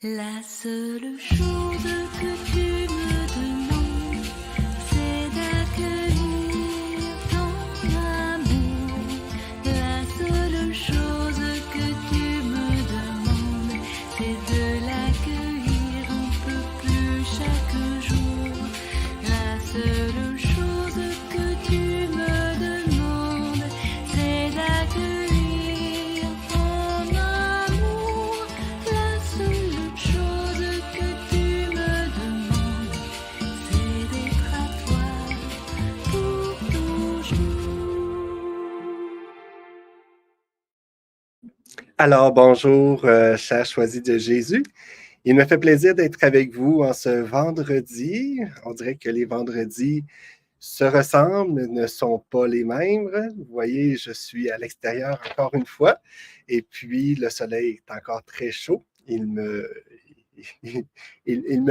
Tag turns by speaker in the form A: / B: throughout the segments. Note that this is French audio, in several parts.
A: La seule chose que tu me demandes, c'est d'accueillir ton amour. La seule chose que tu me demandes, c'est de l'accueillir un peu plus chaque jour. La seule chose que tu me demandes, c'est d'accueillir ton amour. La seule chose que tu me demandes, c'est d'être à toi pour toujours.
B: Alors, bonjour, chers choisis de Jésus. Il me fait plaisir d'être avec vous en ce vendredi. On dirait que les vendredis se ressemblent, ne sont pas les mêmes. Vous voyez, je suis à l'extérieur encore une fois, et puis le soleil est encore très chaud. Il me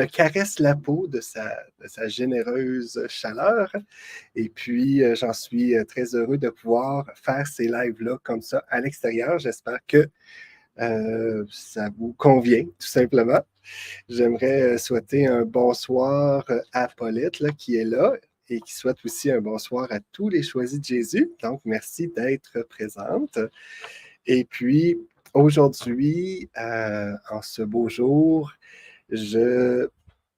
B: caresse la peau de sa généreuse chaleur. Et puis, j'en suis très heureux de pouvoir faire ces lives-là comme ça à l'extérieur. J'espère que ça vous convient, tout simplement. J'aimerais souhaiter un bonsoir à Paulette, là, qui est là, et qui souhaite aussi un bonsoir à tous les choisis de Jésus. Donc, merci d'être présente. Et puis, aujourd'hui, en ce beau jour, je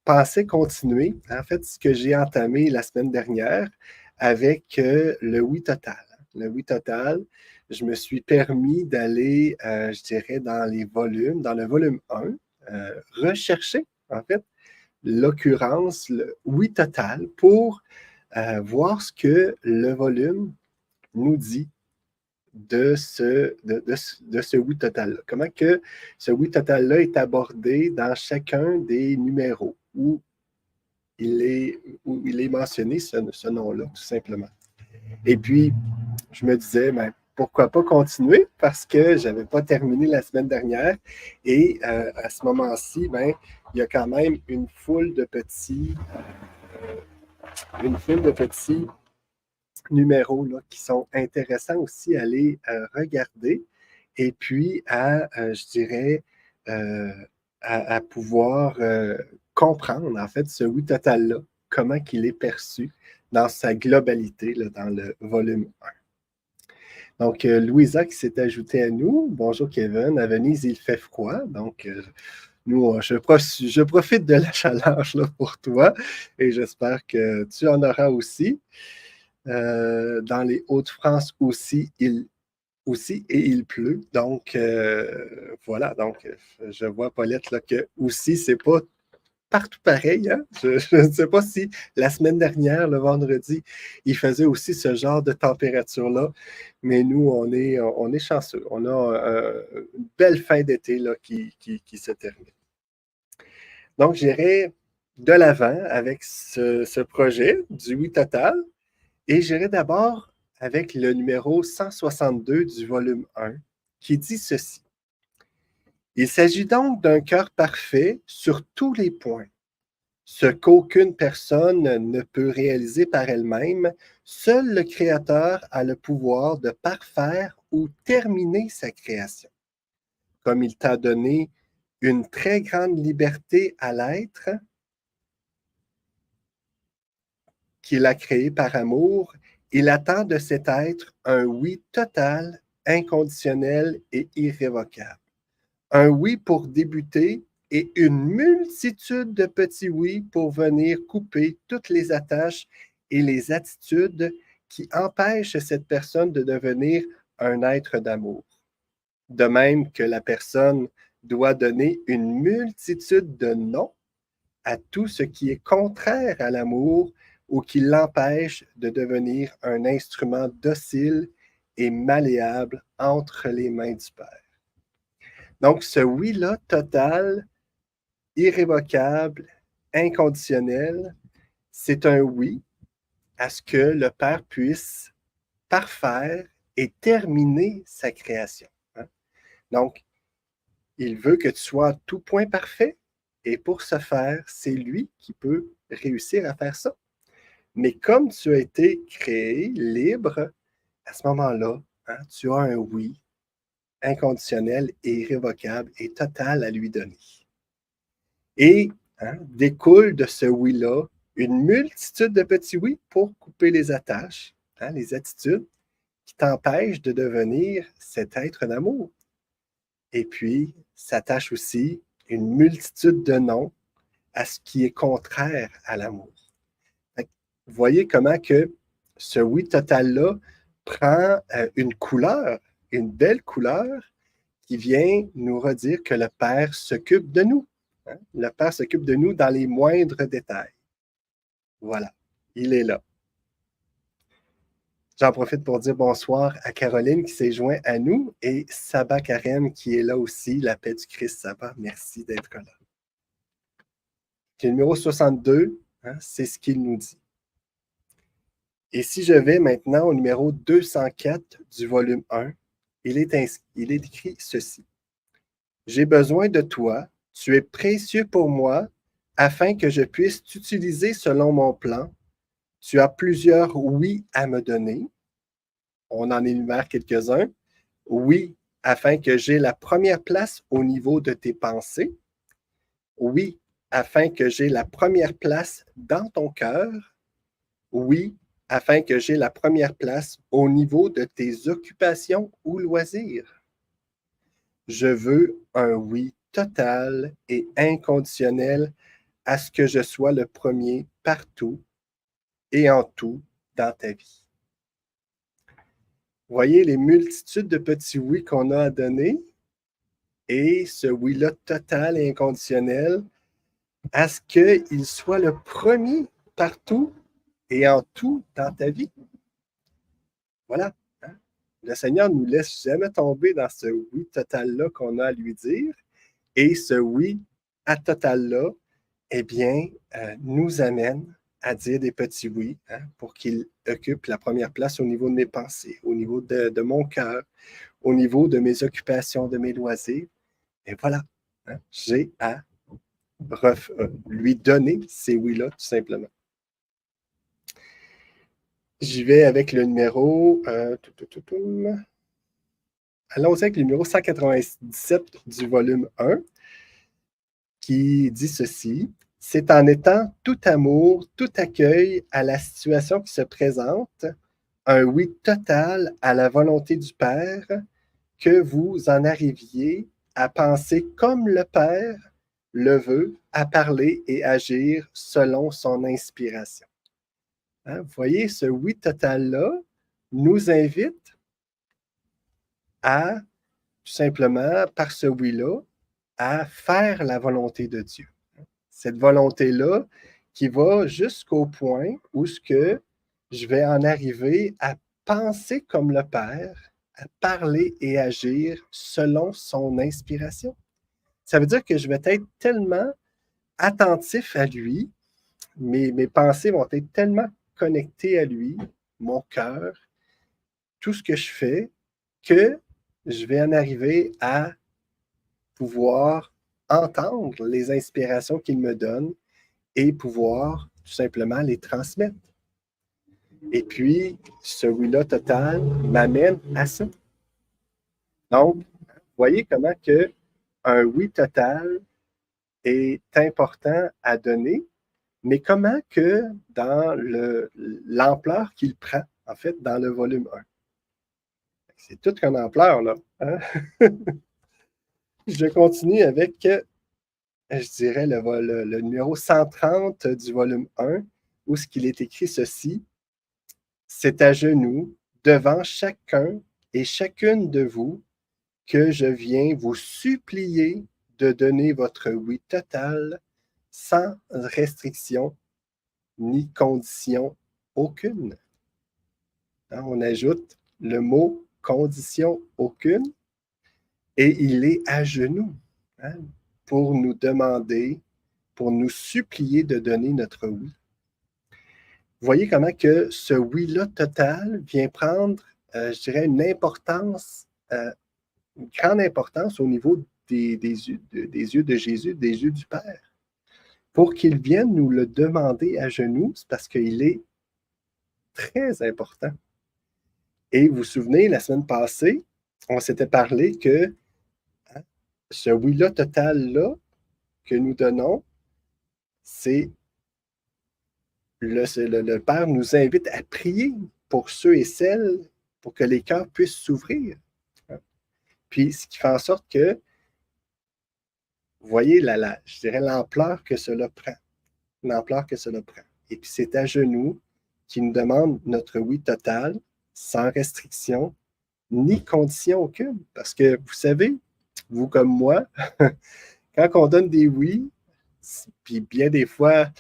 B: pensais continuer, en fait, ce que j'ai entamé la semaine dernière avec le oui total. Le oui total, je me suis permis d'aller, je dirais, dans les volumes, dans le volume 1, rechercher, en fait, l'occurrence, le oui total pour voir ce que le volume nous dit de ce oui total-là. Comment que ce oui total-là est abordé dans chacun des numéros où il est mentionné ce nom-là, tout simplement. Et puis, je me disais, ben, pourquoi pas continuer parce que je n'avais pas terminé la semaine dernière et à ce moment-ci, ben, il y a quand même une foule de petits numéros là, qui sont intéressants aussi à aller regarder et puis je dirais, euh, à pouvoir comprendre en fait ce oui total-là, comment il est perçu dans sa globalité là, dans le volume 1. Donc, Louisa qui s'est ajoutée à nous. Bonjour Kevin. À Venise, il fait froid. Donc, nous, je profite de la chaleur là, pour toi et j'espère que tu en auras aussi. Dans les Hauts-de-France aussi, et il pleut. Donc, voilà. Donc, je vois, Paulette, là, que aussi, c'est pas partout pareil. Hein? Je ne sais pas si la semaine dernière, le vendredi, il faisait aussi ce genre de température-là, mais nous, on est chanceux. On a une belle fin d'été là, qui se termine. Donc, j'irai de l'avant avec ce projet du oui total. Et j'irai d'abord avec le numéro 162 du volume 1 qui dit ceci. Il s'agit donc d'un cœur parfait sur tous les points, ce qu'aucune personne ne peut réaliser par elle-même. Seul le Créateur a le pouvoir de parfaire ou terminer sa création. Comme il t'a donné une très grande liberté à l'être qu'il a créé par amour, il attend de cet être un oui total, inconditionnel et irrévocable. Un oui pour débuter et une multitude de petits oui pour venir couper toutes les attaches et les attitudes qui empêchent cette personne de devenir un être d'amour. De même que la personne doit donner une multitude de non à tout ce qui est contraire à l'amour ou qui l'empêche de devenir un instrument docile et malléable entre les mains du Père. Donc, ce oui-là, total, irrévocable, inconditionnel, c'est un oui à ce que le Père puisse parfaire et terminer sa création. Hein? Donc, il veut que tu sois à tout point parfait, et pour ce faire, c'est lui qui peut réussir à faire ça. Mais comme tu as été créé libre, à ce moment-là, hein, tu as un oui inconditionnel et irrévocable et total à lui donner. Et découle de ce oui-là une multitude de petits oui pour couper les attaches, les attitudes qui t'empêchent de devenir cet être d'amour. Et puis, s'attache aussi une multitude de non à ce qui est contraire à l'amour. Vous voyez comment que ce oui total-là prend une couleur, une belle couleur qui vient nous redire que le Père s'occupe de nous. Le Père s'occupe de nous dans les moindres détails. Voilà, il est là. J'en profite pour dire bonsoir à Caroline qui s'est jointe à nous et Saba Karem qui est là aussi, la paix du Christ Saba. Merci d'être là. Le numéro 62, c'est ce qu'il nous dit. Et si je vais maintenant au numéro 204 du volume 1, il est écrit ceci. J'ai besoin de toi, tu es précieux pour moi, afin que je puisse t'utiliser selon mon plan. Tu as plusieurs oui à me donner. On en énumère quelques-uns. Oui, afin que j'aie la première place au niveau de tes pensées. Oui, afin que j'aie la première place dans ton cœur. Oui, afin que j'aie la première place au niveau de tes occupations ou loisirs. Je veux un oui total et inconditionnel à ce que je sois le premier partout et en tout dans ta vie. Voyez les multitudes de petits oui qu'on a à donner et ce oui-là total et inconditionnel à ce qu'il soit le premier partout et en tout dans ta vie. Voilà. Le Seigneur ne nous laisse jamais tomber dans ce oui total-là qu'on a à lui dire. Et ce oui à total-là, eh bien, nous amène à dire des petits oui pour qu'il occupe la première place au niveau de mes pensées, au niveau de mon cœur, au niveau de mes occupations, de mes loisirs. Et voilà, j'ai à lui donner ces oui-là, tout simplement. J'y vais avec le numéro... Allons-y avec le numéro 197 du volume 1, qui dit ceci. C'est en étant tout amour, tout accueil à la situation qui se présente, un oui total à la volonté du Père, que vous en arriviez à penser comme le Père le veut, à parler et agir selon son inspiration. Vous voyez, ce oui total-là nous invite à, tout simplement, par ce oui-là, à faire la volonté de Dieu. Cette volonté-là qui va jusqu'au point où ce que je vais en arriver à penser comme le Père, à parler et agir selon son inspiration. Ça veut dire que je vais être tellement attentif à lui, mes pensées vont être tellement connectées à lui, mon cœur, tout ce que je fais, que je vais en arriver à pouvoir entendre les inspirations qu'il me donne et pouvoir tout simplement les transmettre. Et puis, ce oui-là total m'amène à ça. Donc, vous voyez comment que un oui total est important à donner, mais comment que dans l'ampleur qu'il prend, en fait, dans le volume 1. C'est toute une ampleur, là. Je continue avec, je dirais, le numéro 130 du volume 1, où ce qu'il est écrit ceci. C'est à genoux, devant chacun et chacune de vous, que je viens vous supplier de donner votre oui total, sans restriction ni condition aucune. On ajoute le mot condition aucune et il est à genoux pour nous demander, pour nous supplier de donner notre oui. Vous voyez comment que ce oui-là total vient prendre, je dirais, une grande importance au niveau des yeux de Jésus, des yeux du Père. Pour qu'il vienne nous le demander à genoux, c'est parce qu'il est très important. Et vous vous souvenez, la semaine passée, on s'était parlé que ce oui-là total-là que nous donnons, c'est le Père nous invite à prier pour ceux et celles, pour que les cœurs puissent s'ouvrir. Puis, ce qui fait en sorte que, vous voyez, je dirais l'ampleur que cela prend. L'ampleur que cela prend. Et puis, c'est à genoux qui nous demande notre oui total, sans restriction, ni condition aucune. Parce que, vous savez, vous comme moi, quand on donne des oui, puis bien des fois,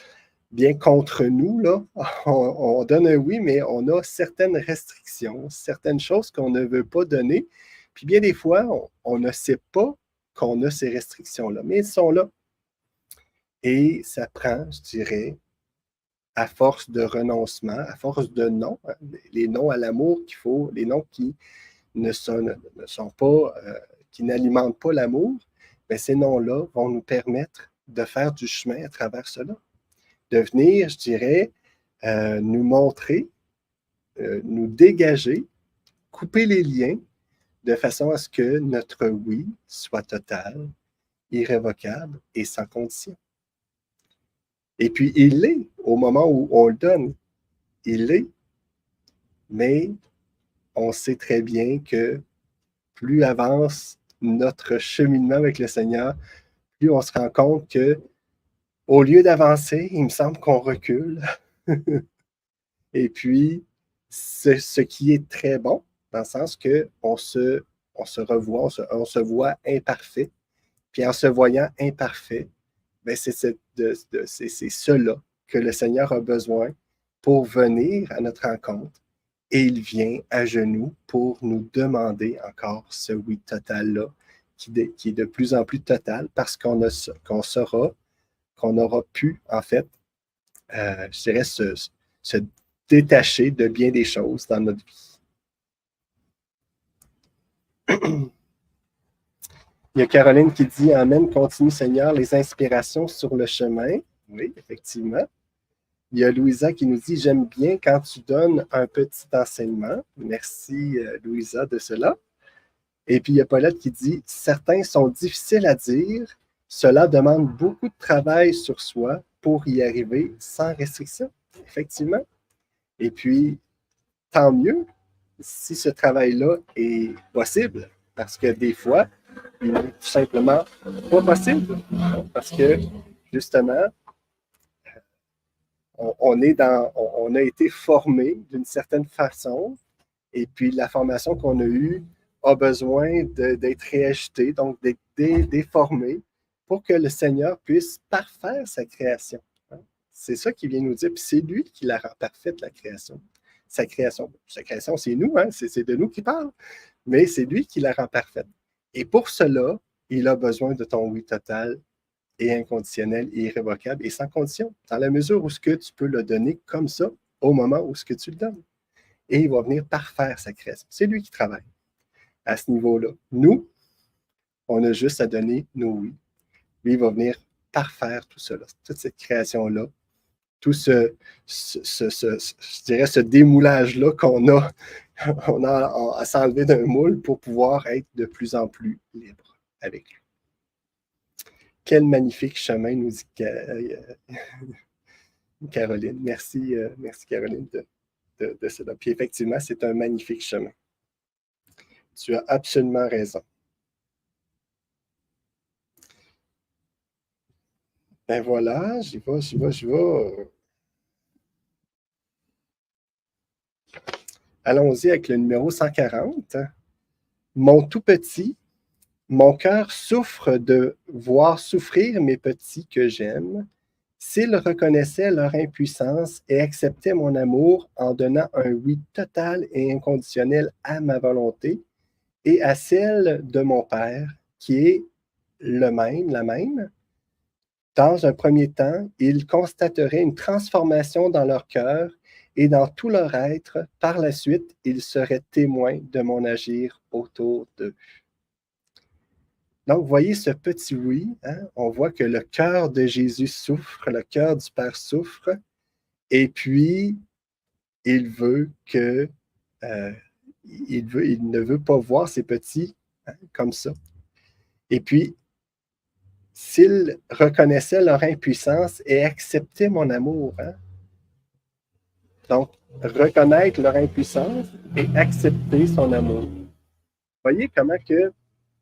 B: bien contre nous, là, on donne un oui, mais on a certaines restrictions, certaines choses qu'on ne veut pas donner. Puis bien des fois, on ne sait pas qu'on a ces restrictions-là, mais elles sont là. Et ça prend, je dirais, à force de renoncement, à force de non, les non à l'amour qu'il faut, les non qui ne sont pas, qui n'alimentent pas l'amour, bien, ces noms-là vont nous permettre de faire du chemin à travers cela. De venir, je dirais, nous montrer, nous dégager, couper les liens de façon à ce que notre oui soit total, irrévocable et sans condition. Et puis, il l'est au moment où on le donne. Il l'est, mais on sait très bien que plus avance notre cheminement avec le Seigneur, plus on se rend compte que au lieu d'avancer, il me semble qu'on recule. Et puis, ce qui est très bon, dans le sens qu'on se revoit, on se voit imparfait. Puis en se voyant imparfait, ben c'est cela que le Seigneur a besoin pour venir à notre rencontre. Et il vient à genoux pour nous demander encore ce oui total-là, qui est de plus en plus total, parce qu'on saura, qu'on aura pu, en fait, je dirais, se détacher de bien des choses dans notre vie. Il y a Caroline qui dit « Amen, continue Seigneur, les inspirations sur le chemin. » Oui, effectivement. Il y a Louisa qui nous dit « J'aime bien quand tu donnes un petit enseignement. » Merci Louisa de cela. Et puis il y a Paulette qui dit « Certains sont difficiles à dire. Cela demande beaucoup de travail sur soi pour y arriver sans restriction. » Effectivement. Et puis, tant mieux si ce travail-là est possible, parce que des fois, il n'est tout simplement pas possible, parce que, justement, on a été formé d'une certaine façon, et puis la formation qu'on a eue a besoin d'être réajustée, donc d'être déformée, pour que le Seigneur puisse parfaire sa création. C'est ça qu'il vient nous dire, puis c'est lui qui la rend parfaite, la création. Sa création, c'est nous, hein? C'est de nous qu'il parle, mais c'est lui qui la rend parfaite. Et pour cela, il a besoin de ton oui total et inconditionnel et irrévocable et sans condition, dans la mesure où ce que tu peux le donner comme ça, au moment où ce que tu le donnes. Et il va venir parfaire sa création. C'est lui qui travaille à ce niveau-là. Nous, on a juste à donner nos oui. Lui, il va venir parfaire tout cela, toute cette création-là, tout je dirais, ce démoulage-là qu'on a, on a à s'enlever d'un moule pour pouvoir être de plus en plus libre avec lui. Quel magnifique chemin, nous dit Caroline. Merci, merci Caroline de cela. Puis effectivement, c'est un magnifique chemin. Tu as absolument raison. Ben voilà, j'y vais. Allons-y avec le numéro 140. Mon tout petit, mon cœur souffre de voir souffrir mes petits que j'aime. S'ils reconnaissaient leur impuissance et acceptaient mon amour en donnant un oui total et inconditionnel à ma volonté et à celle de mon Père, qui est la même, dans un premier temps, ils constateraient une transformation dans leur cœur et dans tout leur être. Par la suite, ils seraient témoins de mon agir autour d'eux. Donc, vous voyez ce petit oui, hein? On voit que le cœur de Jésus souffre, le cœur du Père souffre, et puis il veut que, il ne veut pas voir ses petits, hein, comme ça. Et puis, s'ils reconnaissaient leur impuissance et acceptaient mon amour. Hein? Donc, reconnaître leur impuissance et accepter son amour. Voyez comment que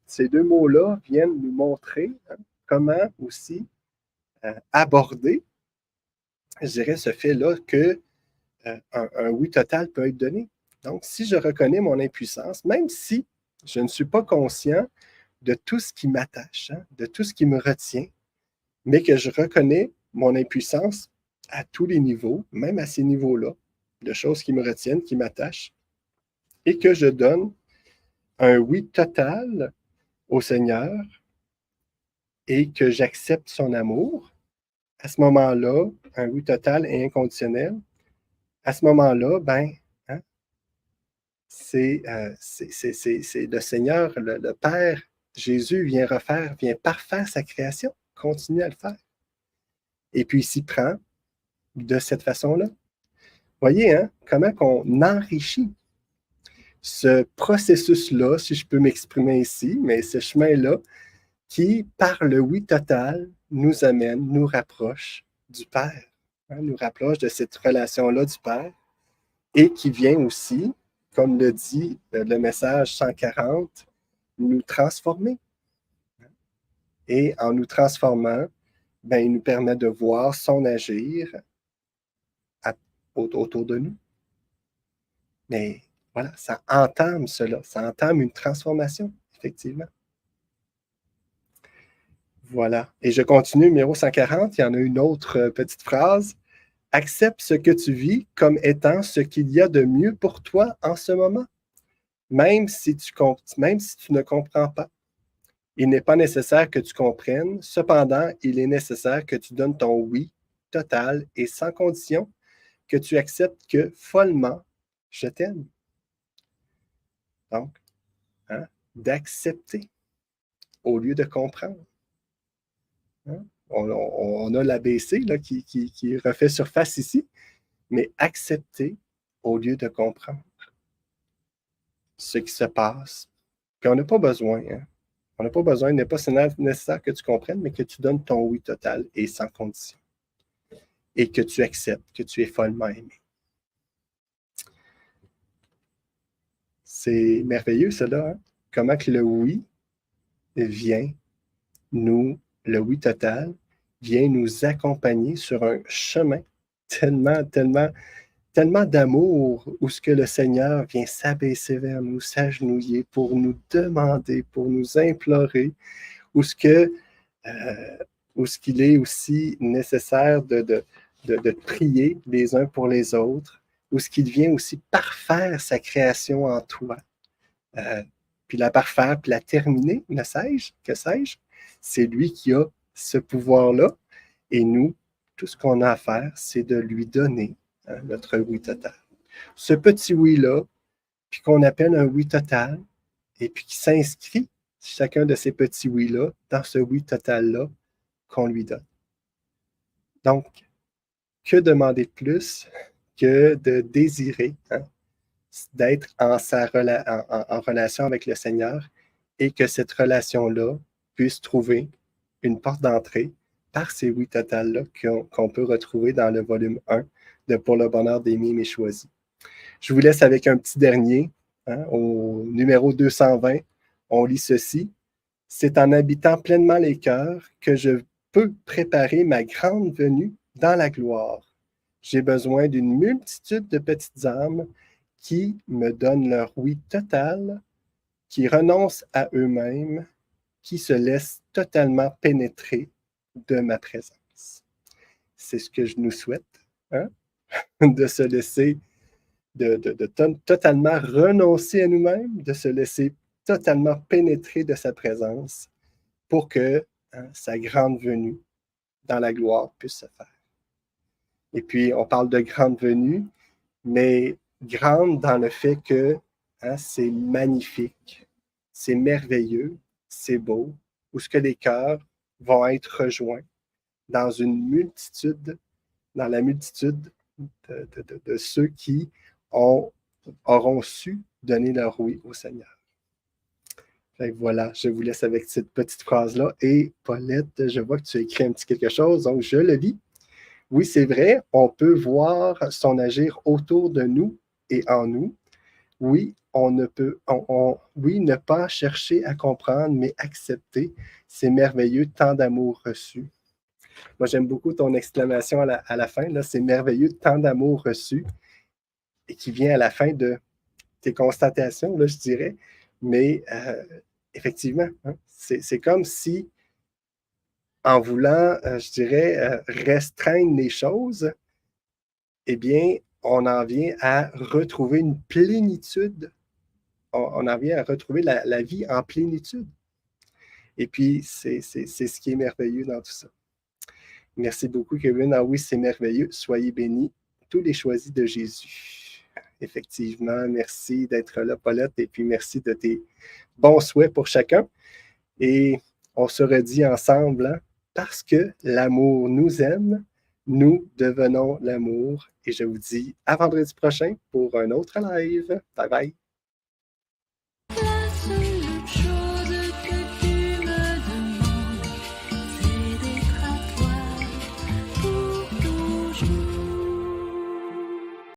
B: ces deux mots-là viennent nous montrer hein, comment aussi aborder, je dirais, ce fait-là que un oui total peut être donné. Donc, si je reconnais mon impuissance, même si je ne suis pas conscient de tout ce qui m'attache, hein, de tout ce qui me retient, mais que je reconnais mon impuissance à tous les niveaux, même à ces niveaux-là, de choses qui me retiennent, qui m'attachent, et que je donne un oui total au Seigneur et que j'accepte son amour, à ce moment-là, un oui total et inconditionnel, à ce moment-là, ben, hein, c'est le Seigneur, le Père, Jésus vient refaire, vient parfaire sa création, continue à le faire. Et puis il s'y prend de cette façon-là. Voyez, hein, comment qu'on enrichit ce processus-là, si je peux m'exprimer ici, mais ce chemin-là, qui, par le oui total, nous amène, nous rapproche du Père, hein, nous rapproche de cette relation-là du Père, et qui vient aussi, comme le dit le message 140, nous transformer. Et en nous transformant, ben, il nous permet de voir son agir autour de nous. Mais voilà, ça entame cela, ça entame une transformation, effectivement. Voilà. Et je continue, numéro 140, il y en a une autre petite phrase. Accepte ce que tu vis comme étant ce qu'il y a de mieux pour toi en ce moment, même si tu ne comprends pas. Il n'est pas nécessaire que tu comprennes, cependant, il est nécessaire que tu donnes ton oui total et sans condition, que tu acceptes que follement, je t'aime. Donc, hein, d'accepter au lieu de comprendre. Hein? On a l'ABC là, qui refait surface ici, mais accepter au lieu de comprendre ce qui se passe. Puis on n'a pas besoin, hein? On n'a pas besoin, il n'est pas nécessaire que tu comprennes, mais que tu donnes ton oui total et sans condition. Et que tu acceptes que tu es follement aimé. C'est merveilleux, cela. Hein? Comment que le oui vient le oui total, vient nous accompagner sur un chemin tellement, tellement, tellement d'amour où ce que le Seigneur vient s'abaisser vers nous, s'agenouiller pour nous demander, pour nous implorer, où ce qu'il est aussi nécessaire de prier les uns pour les autres, où ce qu'il vient aussi parfaire sa création en toi. Puis la parfaire, puis la terminer, que sais-je, c'est lui qui a ce pouvoir-là. Et nous, tout ce qu'on a à faire, c'est de lui donner hein, notre oui total. Ce petit oui-là, puis qu'on appelle un oui total, et puis qui s'inscrit, chacun de ces petits oui-là, dans ce oui total-là qu'on lui donne. Donc, que demander de plus que de désirer hein, d'être en relation avec le Seigneur et que cette relation-là puisse trouver une porte d'entrée par ces oui totales-là qu'on peut retrouver dans le volume 1 de Pour le bonheur d'aimer mais choisi. Je vous laisse avec un petit dernier, hein, au numéro 220. On lit ceci. C'est en habitant pleinement les cœurs que je peux préparer ma grande venue dans la gloire. J'ai besoin d'une multitude de petites âmes qui me donnent leur oui total, qui renoncent à eux-mêmes, qui se laissent totalement pénétrer de ma présence. C'est ce que je nous souhaite, hein? De se laisser, totalement renoncer à nous-mêmes, de se laisser totalement pénétrer de sa présence pour que hein, sa grande venue dans la gloire puisse se faire. Et puis, on parle de grande venue, mais grande dans le fait que hein, c'est magnifique, c'est merveilleux, c'est beau, où ce que les cœurs vont être rejoints dans la multitude de ceux qui auront su donner leur oui au Seigneur. Fait que voilà, je vous laisse avec cette petite phrase-là. Et Paulette, je vois que tu as écrit un petit quelque chose, donc je le lis. Oui, c'est vrai, on peut voir son agir autour de nous et en nous. Oui, on ne peut, oui, ne pas chercher à comprendre, mais accepter. C'est merveilleux, tant d'amour reçu. Moi, j'aime beaucoup ton exclamation à la fin, là, c'est merveilleux, tant d'amour reçu, et qui vient à la fin de tes constatations, là, je dirais. Mais effectivement, hein, c'est comme si, en voulant, je dirais, restreindre les choses, eh bien, on en vient à retrouver une plénitude. On en vient à retrouver la vie en plénitude. Et puis, c'est ce qui est merveilleux dans tout ça. Merci beaucoup, Kevin. Ah oui, c'est merveilleux. Soyez bénis, tous les choisis de Jésus. Effectivement, merci d'être là, Paulette, et puis merci de tes bons souhaits pour chacun. Et on se redit ensemble, hein, parce que l'amour nous aime, nous devenons l'amour. Et je vous dis à vendredi prochain pour un autre live. Bye bye.